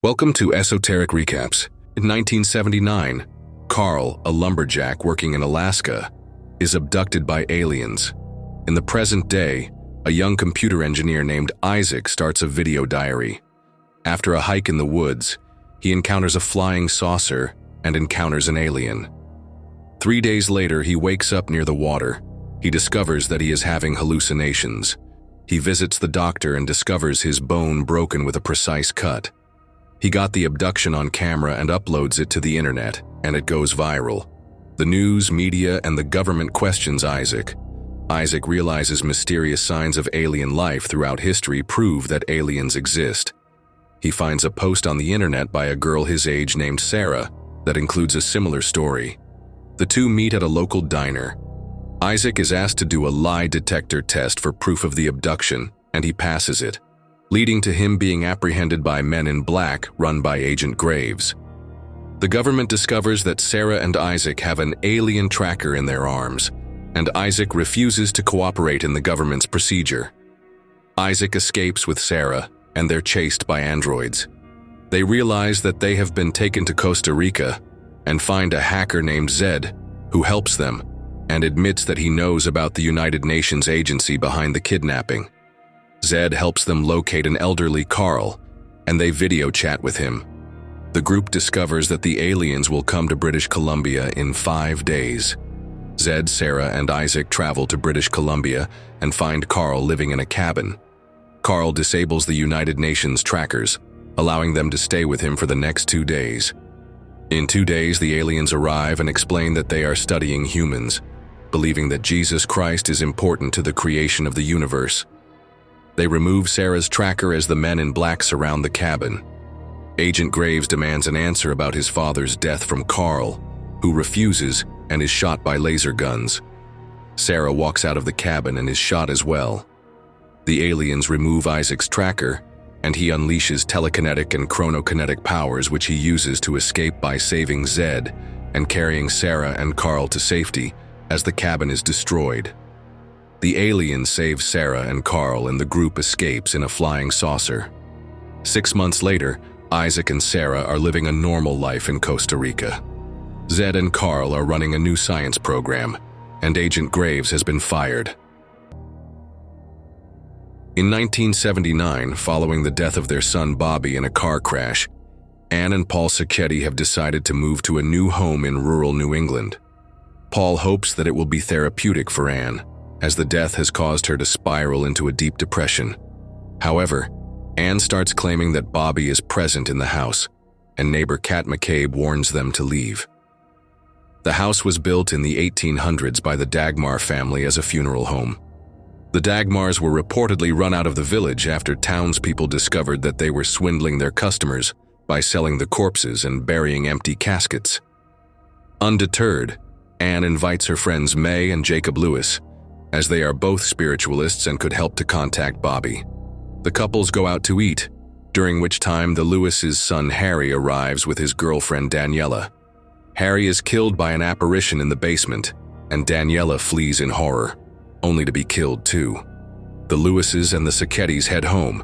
Welcome to Esoteric Recaps. In 1979, Carl, a lumberjack working in Alaska, is abducted by aliens. In the present day, a young computer engineer named Isaac starts a video diary. After a hike in the woods, he encounters a flying saucer and encounters an alien. 3 days later, he wakes up near the water. He discovers that he is having hallucinations. He visits the doctor and discovers his bone broken with a precise cut. He got the abduction on camera and uploads it to the internet, and it goes viral. The news, media, and the government questions Isaac. Isaac realizes mysterious signs of alien life throughout history prove that aliens exist. He finds a post on the internet by a girl his age named Sarah that includes a similar story. The two meet at a local diner. Isaac is asked to do a lie detector test for proof of the abduction, and he passes it, leading to him being apprehended by Men in Black run by Agent Graves. The government discovers that Sarah and Isaac have an alien tracker in their arms, and Isaac refuses to cooperate in the government's procedure. Isaac escapes with Sarah, and they're chased by androids. They realize that they have been taken to Costa Rica and find a hacker named Zed who helps them and admits that he knows about the United Nations agency behind the kidnapping. Zed helps them locate an elderly Carl, and they video chat with him. The group discovers that the aliens will come to British Columbia in 5 days. Zed, Sarah, and Isaac travel to British Columbia and find Carl living in a cabin. Carl disables the United Nations trackers, allowing them to stay with him for the next 2 days. In 2 days, the aliens arrive and explain that they are studying humans, believing that Jesus Christ is important to the creation of the universe. They remove Sarah's tracker as the Men in Black surround the cabin. Agent Graves demands an answer about his father's death from Carl, who refuses and is shot by laser guns. Sarah walks out of the cabin and is shot as well. The aliens remove Isaac's tracker, and he unleashes telekinetic and chronokinetic powers which he uses to escape by saving Zed and carrying Sarah and Carl to safety as the cabin is destroyed. The alien saves Sarah and Carl, and the group escapes in a flying saucer. 6 months later, Isaac and Sarah are living a normal life in Costa Rica. Zed and Carl are running a new science program, and Agent Graves has been fired. In 1979, following the death of their son Bobby in a car crash, Anne and Paul Sacchetti have decided to move to a new home in rural New England. Paul hopes that it will be therapeutic for Anne, as the death has caused her to spiral into a deep depression. However, Anne starts claiming that Bobby is present in the house, and neighbor Kat McCabe warns them to leave. The house was built in the 1800s by the Dagmar family as a funeral home. The Dagmars were reportedly run out of the village after townspeople discovered that they were swindling their customers by selling the corpses and burying empty caskets. Undeterred, Anne invites her friends May and Jacob Lewis, as they are both spiritualists and could help to contact Bobby. The couples go out to eat, during which time the Lewis's son Harry arrives with his girlfriend Daniela. Harry is killed by an apparition in the basement, and Daniela flees in horror, only to be killed too. The Lewises and the Sacchettis head home,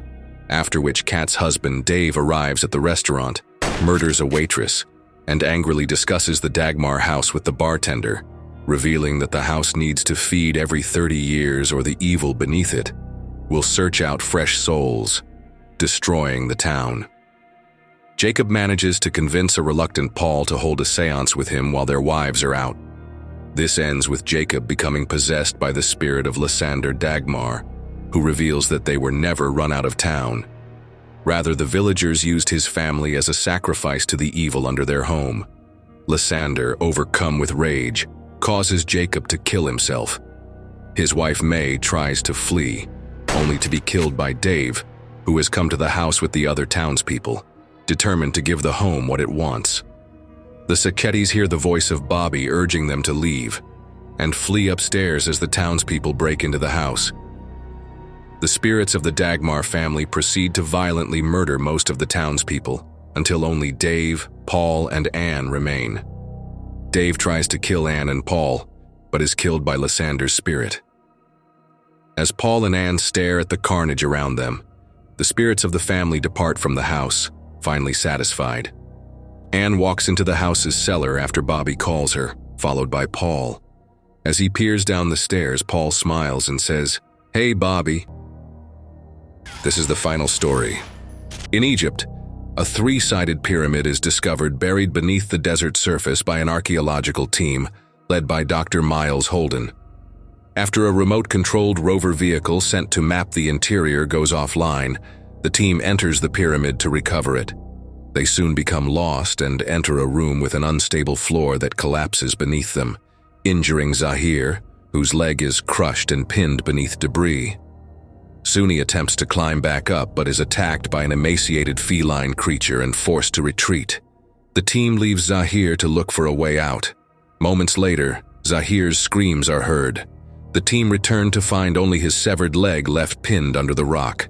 after which Kat's husband Dave arrives at the restaurant, murders a waitress, and angrily discusses the Dagmar house with the bartender, revealing that the house needs to feed every 30 years or the evil beneath it will search out fresh souls, destroying the town. Jacob manages to convince a reluctant Paul to hold a seance with him while their wives are out. This ends with Jacob becoming possessed by the spirit of Lysander Dagmar, who reveals that they were never run out of town. Rather, the villagers used his family as a sacrifice to the evil under their home. Lysander, overcome with rage, causes Jacob to kill himself. His wife May tries to flee, only to be killed by Dave, who has come to the house with the other townspeople, determined to give the home what it wants. The Sacchettis hear the voice of Bobby urging them to leave, and flee upstairs as the townspeople break into the house. The spirits of the Dagmar family proceed to violently murder most of the townspeople, until only Dave, Paul, and Anne remain. Dave tries to kill Anne and Paul, but is killed by Lysander's spirit. As Paul and Anne stare at the carnage around them, the spirits of the family depart from the house, finally satisfied. Anne walks into the house's cellar after Bobby calls her, followed by Paul. As he peers down the stairs, Paul smiles and says, "Hey, Bobby." This is the final story. In Egypt, a three-sided pyramid is discovered buried beneath the desert surface by an archaeological team led by Dr. Miles Holden. After a remote-controlled rover vehicle sent to map the interior goes offline, the team enters the pyramid to recover it. They soon become lost and enter a room with an unstable floor that collapses beneath them, injuring Zahir, whose leg is crushed and pinned beneath debris. Soon he attempts to climb back up but is attacked by an emaciated feline creature and forced to retreat. The team leaves Zahir to look for a way out. Moments later, Zahir's screams are heard. The team return to find only his severed leg left pinned under the rock.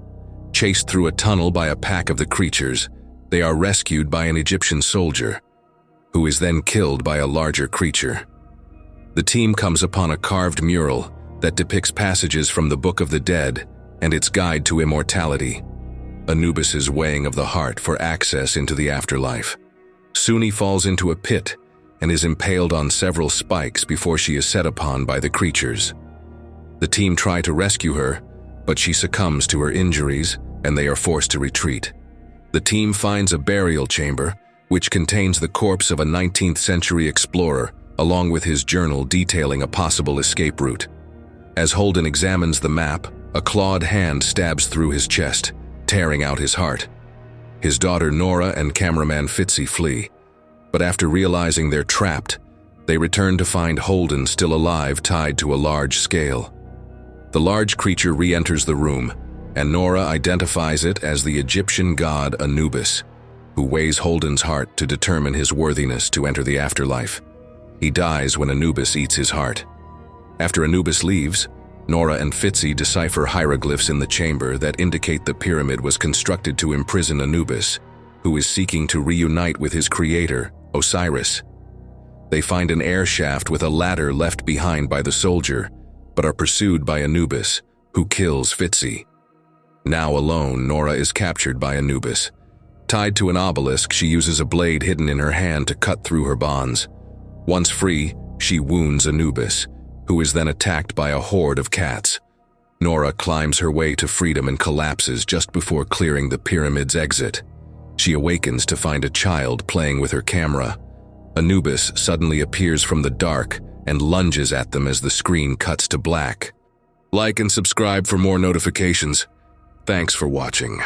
Chased through a tunnel by a pack of the creatures, they are rescued by an Egyptian soldier, who is then killed by a larger creature. The team comes upon a carved mural that depicts passages from the Book of the Dead and its guide to immortality, Anubis's weighing of the heart for access into the afterlife. Soon he falls into a pit and is impaled on several spikes before she is set upon by the creatures. The team try to rescue her, but she succumbs to her injuries and they are forced to retreat. The team finds a burial chamber, which contains the corpse of a 19th century explorer, along with his journal detailing a possible escape route. As Holden examines the map, a clawed hand stabs through his chest, tearing out his heart. His daughter Nora and cameraman Fitzy flee, but after realizing they're trapped, they return to find Holden still alive, tied to a large scale. The large creature re-enters the room, and Nora identifies it as the Egyptian god Anubis, who weighs Holden's heart to determine his worthiness to enter the afterlife. He dies when Anubis eats his heart. After Anubis leaves, Nora and Fitzy decipher hieroglyphs in the chamber that indicate the pyramid was constructed to imprison Anubis, who is seeking to reunite with his creator, Osiris. They find an air shaft with a ladder left behind by the soldier, but are pursued by Anubis, who kills Fitzy. Now alone, Nora is captured by Anubis. Tied to an obelisk, she uses a blade hidden in her hand to cut through her bonds. Once free, she wounds Anubis, who is then attacked by a horde of cats. Nora climbs her way to freedom and collapses just before clearing the pyramid's exit. She awakens to find a child playing with her camera. Anubis suddenly appears from the dark and lunges at them as the screen cuts to black. Like and subscribe for more notifications. Thanks for watching.